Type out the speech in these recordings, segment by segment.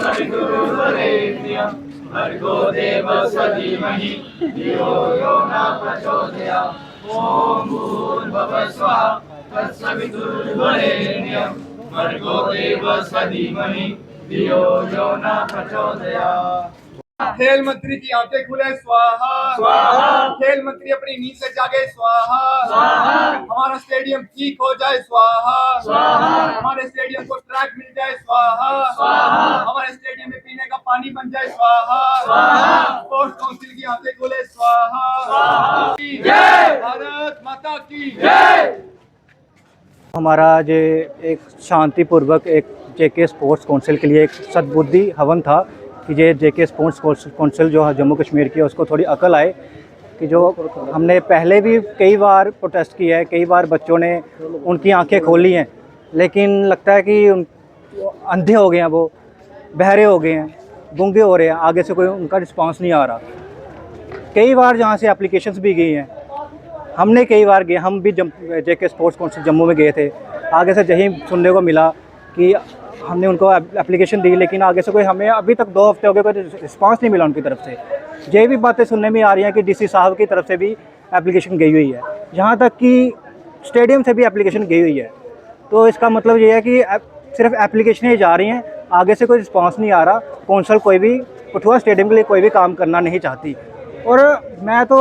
तत्सवितुर्वरेण्यं भर्गो देवस्य धीमहि धियो यो न प्रचोदयात्। ॐ भूर्भुवः स्वः तत्सवितुर्वरेण्यं भर्गो देवस्य धीमहि धियो यो न प्रचोदयात्। खेल मंत्री की आंखें खुले स्वाहा स्वाहा। खेल मंत्री अपनी नींद से जागे स्वाहा स्वाहा। हमारा स्टेडियम ठीक हो जाए स्वाहा स्वाहा। हमारे स्टेडियम को ट्रैक मिल जाए स्वाहा स्वाहा। हमारे स्टेडियम में पीने का पानी बन जाए स्वाहा स्वाहा। स्पोर्ट्स काउंसिल की आंखें खुले स्वाहा स्वाहा। जय भारत माता की जय। हमारा जो एक शांतिपूर्वक एक जेके स्पोर्ट्स काउंसिल के लिए एक सद्बुद्धि हवन था कि ये जेके स्पोर्ट्स काउंसिल जो जम्मू कश्मीर की है उसको थोड़ी अकल आए कि जो हमने पहले भी कई बार प्रोटेस्ट किया है, कई बार बच्चों ने उनकी आंखें खोली हैं, लेकिन लगता है कि अंधे हो गए हैं, वो बहरे हो गए हैं, गूंगे हो रहे हैं, आगे से कोई उनका रिस्पांस नहीं आ रहा। कई बार जहाँ से एप्लीकेशंस भी गई हैं, हमने कई बार गए, हम भी जेके स्पोर्ट्स काउंसिल जम्मू में गए थे, आगे से यही सुनने को मिला कि हमने उनको एप्लीकेशन दी, लेकिन आगे से कोई हमें अभी तक 2 हफ्ते हो गए कोई रिस्पांस नहीं मिला उनकी तरफ से। ये भी बातें सुनने में आ रही हैं कि डीसी साहब की तरफ से भी एप्लीकेशन गई हुई है, यहाँ तक कि स्टेडियम से भी एप्लीकेशन गई हुई है। तो इसका मतलब ये है कि सिर्फ एप्लीकेशन ही जा रही हैं, आगे से कोई रिस्पांस नहीं आ रहा। कौंसल कोई भी कठुआ स्टेडियम के लिए कोई भी काम करना नहीं चाहती। और मैं तो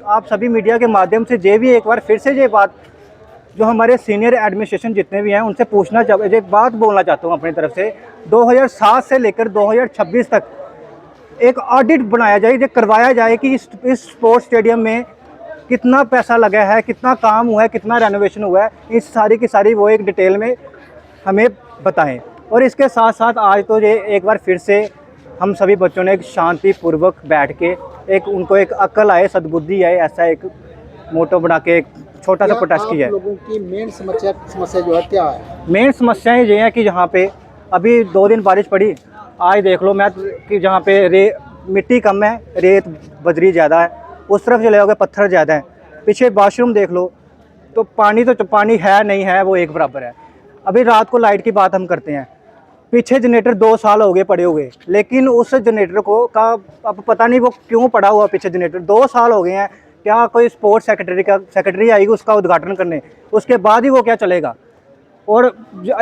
आप सभी मीडिया के माध्यम से ये भी एक बार फिर से ये बात जो हमारे सीनियर एडमिनिस्ट्रेशन जितने भी हैं उनसे एक बात बोलना चाहता हूँ अपनी तरफ से। 2007 से लेकर 2026 तक एक ऑडिट बनाया जाए, ये करवाया जाए कि इस स्पोर्ट्स स्टेडियम में कितना पैसा लगा है, कितना काम हुआ है, कितना रेनोवेशन हुआ है, इस सारी की सारी वो एक डिटेल में हमें बताएं। और इसके साथ साथ आज तो ये एक बार फिर से हम सभी बच्चों ने एक शांतिपूर्वक बैठ के उनको एक अकल आए, सद्बुद्धि आए, ऐसा एक मोटो बना के एक छोटा सा प्रोटेस्ट किया है। लोगों की मेन समस्या जो है क्या है? मेन समस्याएं ये हैं कि यहाँ पे अभी 2 दिन बारिश पड़ी, आज देख लो मैं कि जहाँ पे मिट्टी कम है, रेत बजरी ज़्यादा है, उस तरफ चले जाओगे पत्थर ज़्यादा है। पीछे वॉशरूम देख लो तो पानी है नहीं है, वो एक बराबर है। अभी रात को लाइट की बात हम करते हैं, पीछे जनरेटर 2 साल हो गए पड़े हुए, लेकिन उस जनरेटर का अब पता नहीं वो क्यों पड़ा हुआ। पीछे जनरेटर 2 साल हो गए हैं, क्या कोई स्पोर्ट्स सेक्रेटरी आएगी उसका उद्घाटन करने, उसके बाद ही वो क्या चलेगा। और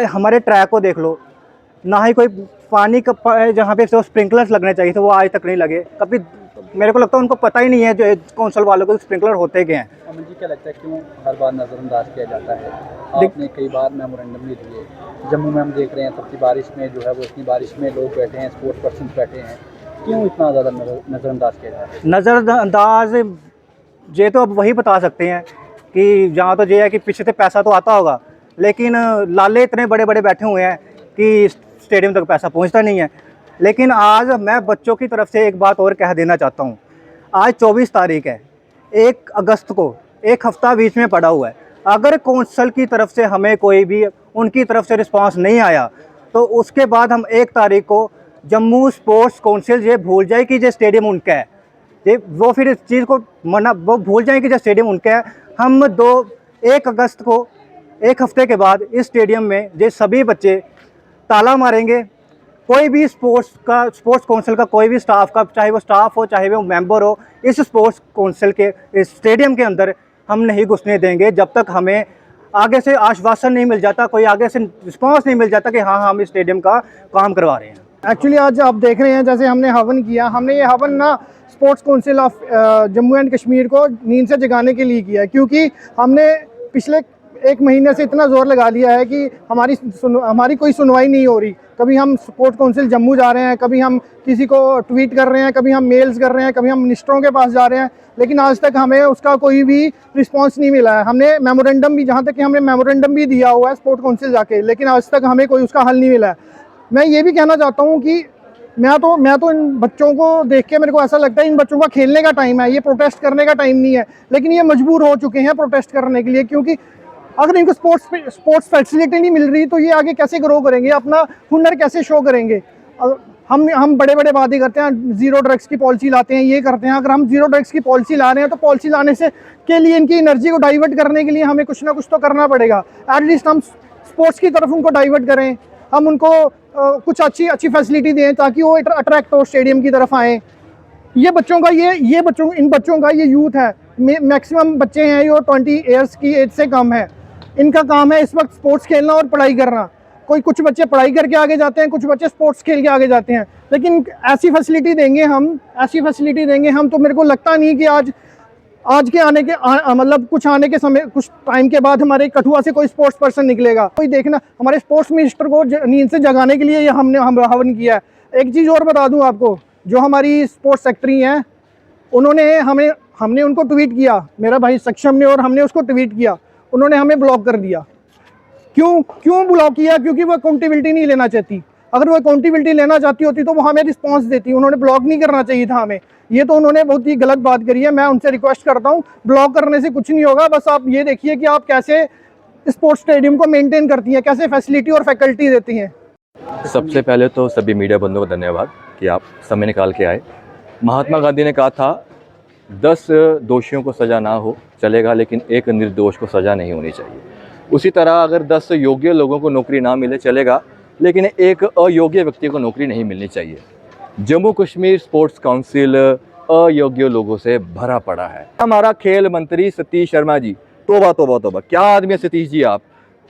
हमारे ट्रैक को देख लो, ना ही कोई पानी का जहाँ पे स्प्रिंकलर्स लगने चाहिए थे वो आज तक नहीं लगे। कभी मेरे को लगता है उनको पता ही नहीं है जो कौंसल वालों को स्प्रिंकलर होते गए हैं। अमन जी, क्या लगता है क्यों हर बार नज़रअंदाज किया जाता है? आपने कई बार मेमोरेंडम भी दिए, जम्मू में हम देख रहे हैं सबकी बारिश में जो है वो इतनी बारिश में लोग बैठे हैं, स्पोर्ट्स पर्सन बैठे हैं, क्यों इतना ज़्यादा नज़रअंदाज किया जाता है? नज़रअंदाज ये तो अब वही बता सकते हैं कि जहाँ तो ये है कि पीछे से पैसा तो आता होगा, लेकिन लाले इतने बड़े बड़े बैठे हुए हैं कि स्टेडियम तक पैसा पहुँचता नहीं है। लेकिन आज मैं बच्चों की तरफ से एक बात और कह देना चाहता हूँ। आज 24 तारीख है, 1 अगस्त को 1 हफ्ता बीच में पड़ा हुआ है। अगर कौंसल की तरफ से हमें कोई भी उनकी तरफ से रिस्पांस नहीं आया तो उसके बाद हम 1 तारीख को जम्मू स्पोर्ट्स काउंसिल ये भूल जाए कि ये स्टेडियम उनका है, ये वो फिर इस चीज़ को वो भूल जाए कि जो स्टेडियम उनका है। हम 1 अगस्त को 1 हफ्ते के बाद इस स्टेडियम में ये सभी बच्चे ताला मारेंगे। कोई भी स्पोर्ट्स काउंसिल का कोई भी स्टाफ का, चाहे वो स्टाफ हो चाहे वो मेंबर हो, इस स्पोर्ट्स काउंसिल के इस स्टेडियम के अंदर हम नहीं घुसने देंगे जब तक हमें आगे से आश्वासन नहीं मिल जाता, कोई आगे से रिस्पांस नहीं मिल जाता कि हाँ हम इस स्टेडियम का काम करवा रहे हैं। एक्चुअली आज आप देख रहे हैं जैसे हमने हवन किया, हमने ये हवन ना sports council of Jammu and Kashmir को नींद से जगाने के लिए किया है, क्योंकि हमने पिछले 1 महीने से इतना ज़ोर लगा लिया है कि हमारी कोई सुनवाई नहीं हो रही। कभी हम स्पोर्ट्स काउंसिल जम्मू जा रहे हैं, कभी हम किसी को ट्वीट कर रहे हैं, कभी हम मेल्स कर रहे हैं, कभी हम मिनिस्टरों के पास जा रहे हैं, लेकिन आज तक हमें उसका कोई भी रिस्पांस नहीं मिला है। हमने मेमोरेंडम भी, जहाँ तक कि हमने मेमोरेंडम भी दिया हुआ है स्पोर्ट्स काउंसिल जाके, लेकिन आज तक हमें कोई उसका हल नहीं मिला है। मैं ये भी कहना चाहता हूँ कि मैं तो इन बच्चों को देख के मेरे को ऐसा लगता है इन बच्चों का खेलने का टाइम है, ये प्रोटेस्ट करने का टाइम नहीं है। लेकिन ये मजबूर हो चुके हैं प्रोटेस्ट करने के लिए, क्योंकि अगर इनको स्पोर्ट्स फैसिलिटी नहीं मिल रही तो ये आगे कैसे ग्रो करेंगे, अपना हुनर कैसे शो करेंगे। हम बड़े बड़े वादे करते हैं, ज़ीरो ड्रग्स की पॉलिसी लाते हैं, ये करते हैं। अगर हम ज़ीरो ड्रग्स की पॉलिसी ला रहे हैं तो पॉलिसी लाने से के लिए इनकी एनर्जी को डाइवर्ट करने के लिए हमें कुछ ना कुछ तो करना पड़ेगा। एटलीस्ट हम स्पोर्ट्स की तरफ उनको डाइवर्ट करें, हम उनको कुछ अच्छी अच्छी फैसिलिटी दें ताकि वो अट्रैक्ट हो स्टेडियम की तरफ आएँ। ये बच्चों का इन बच्चों का ये यूथ है, मैक्सिमम बच्चे हैं जो 20 ईयर्स की एज से कम है। इनका काम है इस वक्त स्पोर्ट्स खेलना और पढ़ाई करना। कुछ बच्चे पढ़ाई करके आगे जाते हैं, कुछ बच्चे स्पोर्ट्स खेल के आगे जाते हैं। लेकिन ऐसी फैसिलिटी देंगे हम तो मेरे को लगता नहीं कि आज के आने के मतलब कुछ टाइम के बाद हमारे कठुआ से कोई स्पोर्ट्स पर्सन निकलेगा। कोई देखना, हमारे स्पोर्ट्स मिनिस्टर को नींद से जगाने के लिए ये हमने हवन किया है। एक चीज़ और बता दूं आपको, जो हमारी स्पोर्ट्स सेक्रेटरी हैं, उन्होंने हमने उनको ट्वीट किया, मेरा भाई सक्षम ने, और हमने उसको ट्वीट किया, उन्होंने हमें ब्लॉक कर दिया। क्यों ब्लॉक किया? क्योंकि वो अकाउंटेबिलिटी नहीं लेना चाहती। अगर वो अकाउंटेबिलिटी लेना चाहती होती तो वो हमें रिस्पांस देती। उन्होंने ब्लॉक नहीं करना चाहिए था हमें। ये तो उन्होंने बहुत ही गलत बात करी है। मैं उनसे रिक्वेस्ट करता हूँ, ब्लॉक करने से कुछ नहीं होगा। बस आप ये देखिए कि आप कैसे स्पोर्ट्स स्टेडियम को मेंटेन करती हैं, कैसे फैसिलिटी और फैकल्टी देती हैं। सबसे पहले तो सभी मीडिया बंधुओं को धन्यवाद कि आप समय निकाल के आए। महात्मा गांधी ने कहा था 10 दोषियों को सज़ा ना हो चलेगा, लेकिन एक निर्दोष को सज़ा नहीं होनी चाहिए। उसी तरह अगर 10 योग्य लोगों को नौकरी ना मिले चलेगा, लेकिन एक अयोग्य व्यक्ति को नौकरी नहीं मिलनी चाहिए। जम्मू कश्मीर स्पोर्ट्स काउंसिल अयोग्य लोगों से भरा पड़ा है। हमारा खेल मंत्री सतीश शर्मा जी, तोबा तोबा तोबा, क्या आदमी है सतीश जी। आप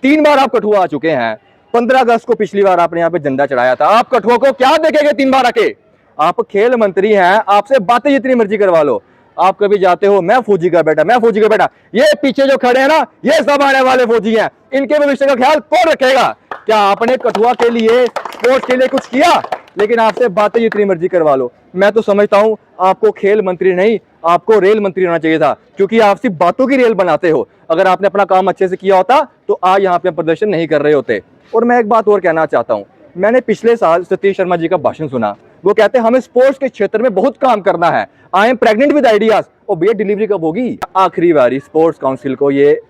3 बार आप कठुआ आ चुके हैं। 15 अगस्त को पिछली बार आपने यहाँ पे झंडा चढ़ाया था। आप कठुआ को क्या देखेंगे 3 बार आके? आप खेल मंत्री हैं, आपसे बातें जितनी मर्जी करवा लो। आप कभी जाते हो, मैं फौजी का बेटा, ये पीछे जो खड़े हैं ना, ये सब आने वाले फौजी हैं, इनके भविष्य का ख्याल कौन रखेगा? क्या आपने कठुआ के लिए, स्पोर्ट्स के लिए कुछ किया? लेकिन आपसे बातें जितनी मर्जी करवा लो। मैं तो समझता हूं आपको खेल मंत्री नहीं, आपको रेल मंत्री होना चाहिए था, क्योंकि आप सिर्फ बातों की रेल बनाते हो। अगर आपने अपना काम अच्छे से किया होता तो आज यहाँ पे प्रदर्शन नहीं कर रहे होते। और मैं एक बात और कहना चाहता हूँ, मैंने पिछले साल सतीश शर्मा जी का भाषण सुना। वो कहते हैं हमें स्पोर्ट्स के क्षेत्र में बहुत काम करना है, I am pregnant with ideas. और भैया डिलीवरी कब होगी? आखिरी बारी स्पोर्ट्स काउंसिल को ये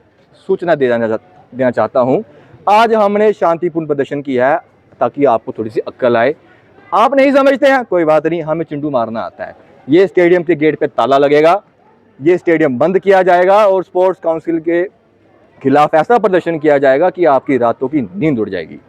सूचना देना चाहता हूँ, आज हमने शांतिपूर्ण प्रदर्शन किया है ताकि आपको थोड़ी सी अक्ल आए। आप नहीं समझते हैं, कोई बात नहीं, हमें चिंटू मारना आता है। ये स्टेडियम के गेट पे ताला लगेगा, ये स्टेडियम बंद किया जाएगा और स्पोर्ट्स काउंसिल के खिलाफ ऐसा प्रदर्शन किया जाएगा कि आपकी रातों की नींद उड़ जाएगी।